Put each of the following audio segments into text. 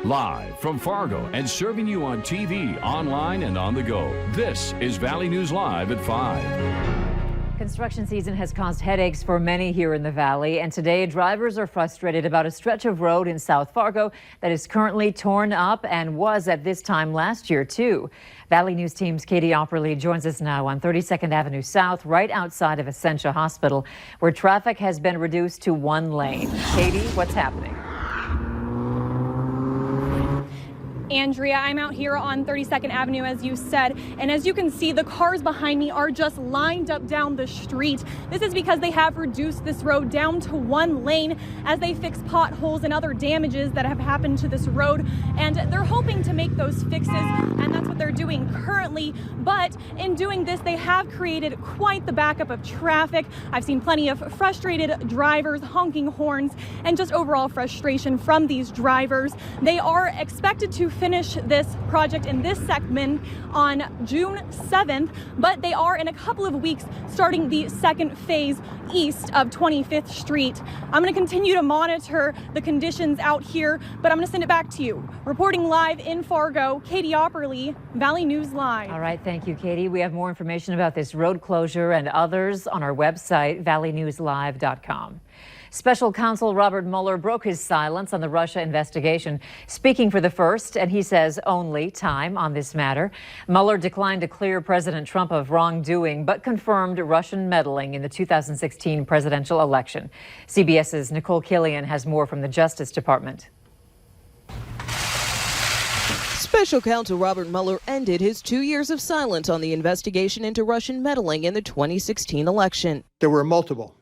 Live from Fargo and serving you on TV, online, and on the go. This is Valley News Live at 5. Construction season has caused headaches for many here in the Valley, and today drivers are frustrated about a stretch of road in South Fargo that is currently torn up and was at this time last year, too. Valley News Team's Katie Opperly joins us now on 32nd Avenue South, right outside of Essentia Hospital, where traffic has been reduced to one lane. Katie, what's happening? Andrea, I'm out here on 32nd Avenue, as you said, and as you can see, the cars behind me are just lined up down the street. This is because they have reduced this road down to one lane as they fix potholes and other damages that have happened to this road, and they're hoping to make those fixes, and that's what they're doing currently. But in doing this, they have created quite the backup of traffic. I've seen plenty of frustrated drivers honking horns and just overall frustration from these drivers. They are expected to finish this project in this segment on June 7th, but they are in a couple of weeks starting the second phase east of 25th Street. I'm going to continue to monitor the conditions out here, but I'm going to send it back to you. Reporting live in Fargo, Katie Opperly, Valley News Live. All right, thank you, Katie. We have more information about this road closure and others on our website, valleynewslive.com. Special counsel Robert Mueller broke his silence on the Russia investigation, speaking for the first, and he says only time on this matter. Mueller declined to clear President Trump of wrongdoing, but confirmed Russian meddling in the 2016 presidential election. CBS's Nicole Killian has more from the Justice Department. Special counsel Robert Mueller ended his 2 years of silence on the investigation into Russian meddling in the 2016 election. There were multiple,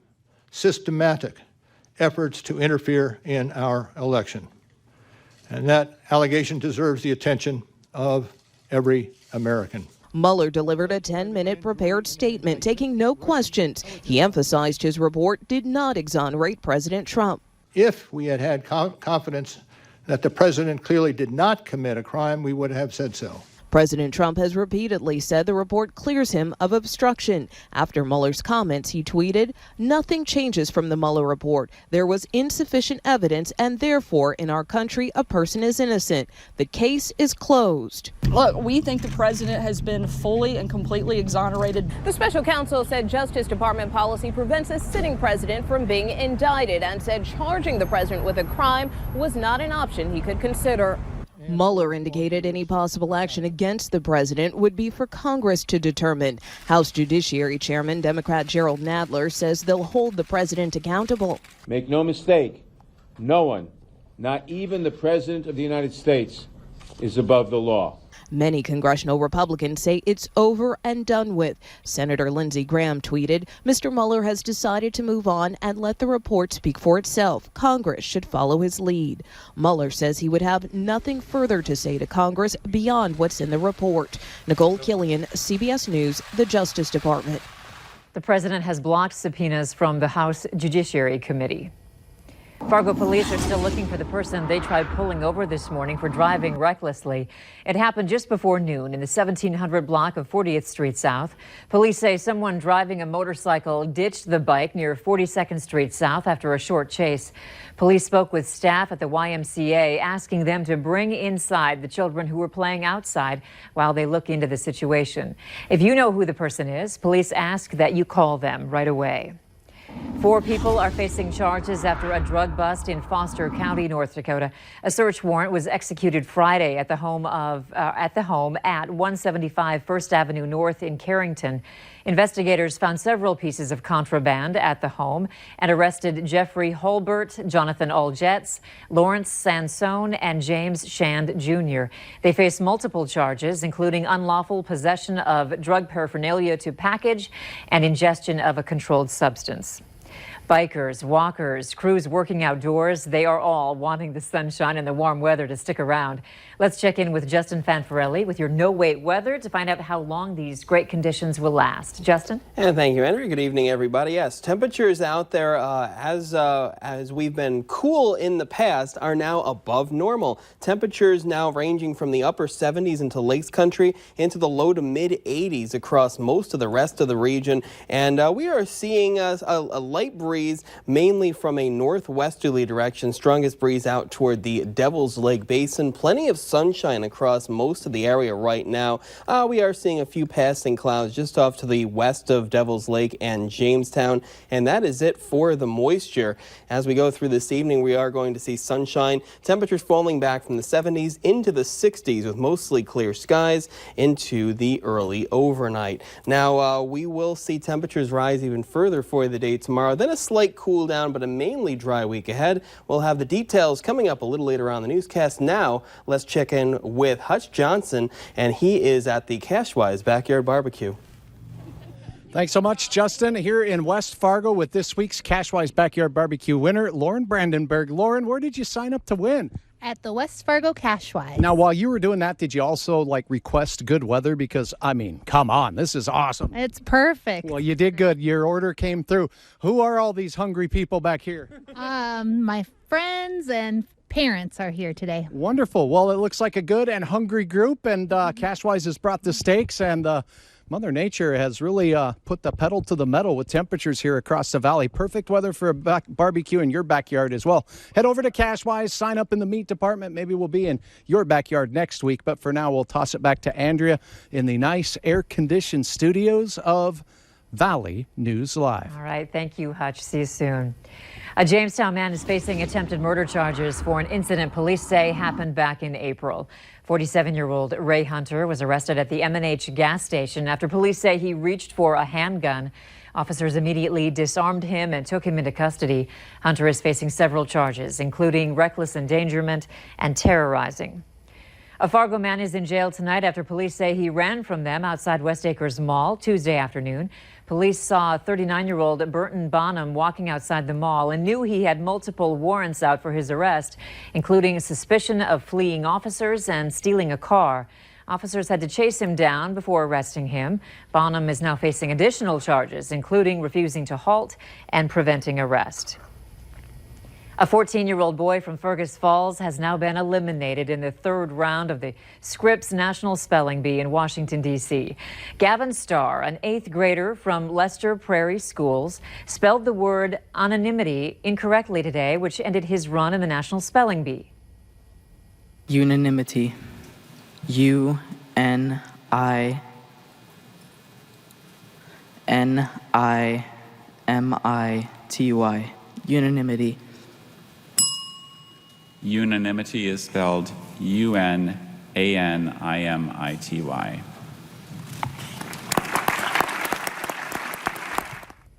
systematic efforts to interfere in our election. And that allegation deserves the attention of every American. Mueller delivered a 10-minute prepared statement, taking no questions. He emphasized his report did not exonerate President Trump. If we had had confidence that the president clearly did not commit a crime, we would have said so. President Trump has repeatedly said the report clears him of obstruction. After Mueller's comments, he tweeted, "Nothing changes from the Mueller report. There was insufficient evidence, and therefore, in our country, a person is innocent. The case is closed." Look, we think the president has been fully and completely exonerated. The special counsel said Justice Department policy prevents a sitting president from being indicted and said charging the president with a crime was not an option he could consider. Mueller indicated any possible action against the president would be for Congress to determine. House Judiciary Chairman Democrat Gerald Nadler says they'll hold the president accountable. Make no mistake, no one, not even the President of the United States, is above the law. Many congressional Republicans say it's over and done with. Senator Lindsey Graham tweeted, "Mr. Mueller has decided to move on and let the report speak for itself. Congress should follow his lead." Mueller says he would have nothing further to say to Congress beyond what's in the report. Nicole Killian, CBS News, the Justice Department. The president has blocked subpoenas from the House Judiciary Committee. Fargo police are still looking for the person they tried pulling over this morning for driving recklessly. It happened just before noon in the 1700 block of 40th Street South. Police say someone driving a motorcycle ditched the bike near 42nd Street South after a short chase. Police spoke with staff at the YMCA, asking them to bring inside the children who were playing outside while they look into the situation. If you know who the person is, police ask that you call them right away. 4 people are facing charges after a drug bust in Foster County, North Dakota. A search warrant was executed Friday at the home at 175 First Avenue North in Carrington. Investigators found several pieces of contraband at the home and arrested Jeffrey Holbert, Jonathan Oljetz, Lawrence Sansone, and James Shand Jr. They face multiple charges, including unlawful possession of drug paraphernalia to package and ingestion of a controlled substance. Bikers, walkers, crews working outdoors, they are all wanting the sunshine and the warm weather to stick around. Let's check in with Justin Fanfarelli with your no-wait weather to find out how long these great conditions will last. Justin? And thank you, Andrew. Good evening, everybody. Yes, temperatures out there, as we've been cool in the past, are now above normal. Temperatures now ranging from the upper 70s into Lakes Country into the low to mid 80s across most of the rest of the region. And we are seeing a light breeze breeze, mainly from a northwesterly direction. Strongest breeze out toward the Devil's Lake Basin. Plenty of sunshine across most of the area right now. We are seeing a few passing clouds just off to the west of Devil's Lake and Jamestown, and that is it for the moisture. As we go through this evening, we are going to see sunshine. Temperatures falling back from the 70s into the 60s with mostly clear skies into the early overnight. Now, we will see temperatures rise even further for the day tomorrow, then a slight cool down, but a mainly dry week ahead. We'll have the details coming up a little later on the newscast. Now, let's check in with Hutch Johnson, and he is at the Cashwise Backyard Barbecue. Thanks so much, Justin. Here in West Fargo with this week's Cashwise Backyard Barbecue winner, Lauren Brandenburg. Lauren, where did you sign up to win? At the West Fargo Cashwise. Now, while you were doing that, did you also request good weather? Because, I mean, come on, this is awesome. It's perfect. Well, you did good. Your order came through. Who are all these hungry people back here? My friends and parents are here today. Wonderful. Well, it looks like a good and hungry group, and Cashwise has brought the steaks, and Mother Nature has really put the pedal to the metal with temperatures here across the valley. Perfect weather for a barbecue in your backyard as well. Head over to Cashwise, sign up in the meat department. Maybe we'll be in your backyard next week. But for now, we'll toss it back to Andrea in the nice air-conditioned studios of Valley News Live. All right. Thank you, Hutch. See you soon. A Jamestown man is facing attempted murder charges for an incident police say happened back in April. 47-year-old Ray Hunter was arrested at the M&H gas station after police say he reached for a handgun. Officers immediately disarmed him and took him into custody. Hunter is facing several charges, including reckless endangerment and terrorizing. A Fargo man is in jail tonight after police say he ran from them outside West Acres Mall Tuesday afternoon. Police saw 39-year-old Burton Bonham walking outside the mall and knew he had multiple warrants out for his arrest, including suspicion of fleeing officers and stealing a car. Officers had to chase him down before arresting him. Bonham is now facing additional charges, including refusing to halt and preventing arrest. A 14-year-old boy from Fergus Falls has now been eliminated in the third round of the Scripps National Spelling Bee in Washington, D.C. Gavin Starr, an 8th grader from Lester Prairie Schools, spelled the word anonymity incorrectly today, which ended his run in the National Spelling Bee. Unanimity. U-N-I-N-I-M-I-T-Y. Unanimity. Unanimity is spelled U-N-A-N-I-M-I-T-Y.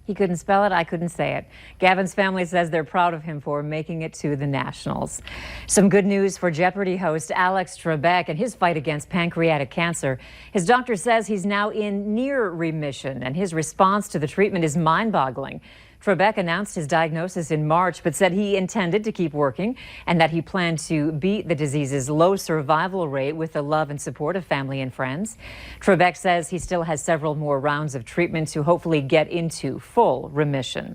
He couldn't spell it, I couldn't say it. Gavin's family says they're proud of him for making it to the Nationals. Some good news for Jeopardy host Alex Trebek and his fight against pancreatic cancer. His doctor says he's now in near remission, and his response to the treatment is mind-boggling. Trebek announced his diagnosis in March, but said he intended to keep working and that he planned to beat the disease's low survival rate with the love and support of family and friends. Trebek says he still has several more rounds of treatment to hopefully get into full remission.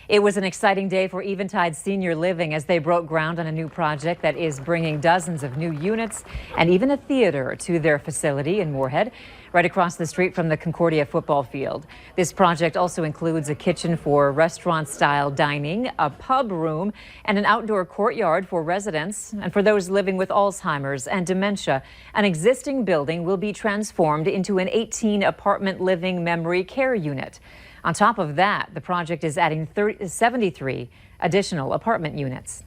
It was an exciting day for Eventide Senior Living as they broke ground on a new project that is bringing dozens of new units and even a theater to their facility in Moorhead, right across the street from the Concordia football field. This project also includes a kitchen for restaurant-style dining, a pub room, and an outdoor courtyard for residents and for those living with Alzheimer's and dementia. An existing building will be transformed into an 18-apartment living memory care unit. On top of that, the project is adding 73 additional apartment units.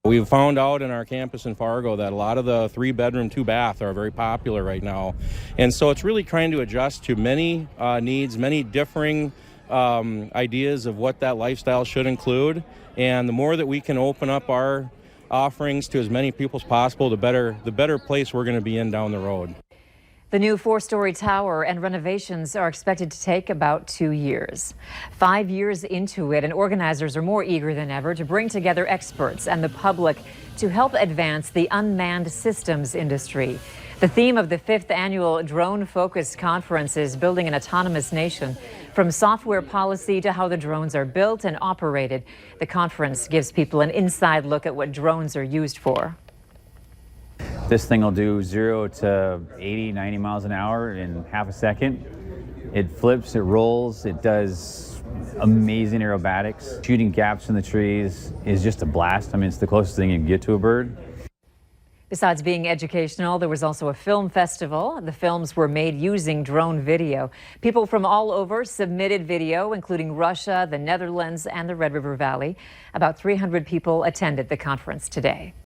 We've found out in our campus in Fargo that a lot of the 3-bedroom, 2-bath are very popular right now. And so it's really trying to adjust to many needs, many differing ideas of what that lifestyle should include. And the more that we can open up our offerings to as many people as possible, the better place we're going to be in down the road. The new 4-story tower and renovations are expected to take about 2 years. 5 years into it, and organizers are more eager than ever to bring together experts and the public to help advance the unmanned systems industry. The theme of the 5th annual Drone Focus Conference is building an autonomous nation. From software policy to how the drones are built and operated, the conference gives people an inside look at what drones are used for. This thing will do 0 to 80, 90 miles an hour in half a second. It flips, it rolls, it does amazing aerobatics. Shooting gaps in the trees is just a blast. I mean, it's the closest thing you can get to a bird. Besides being educational, there was also a film festival. The films were made using drone video. People from all over submitted video, including Russia, the Netherlands, and the Red River Valley. About 300 people attended the conference today.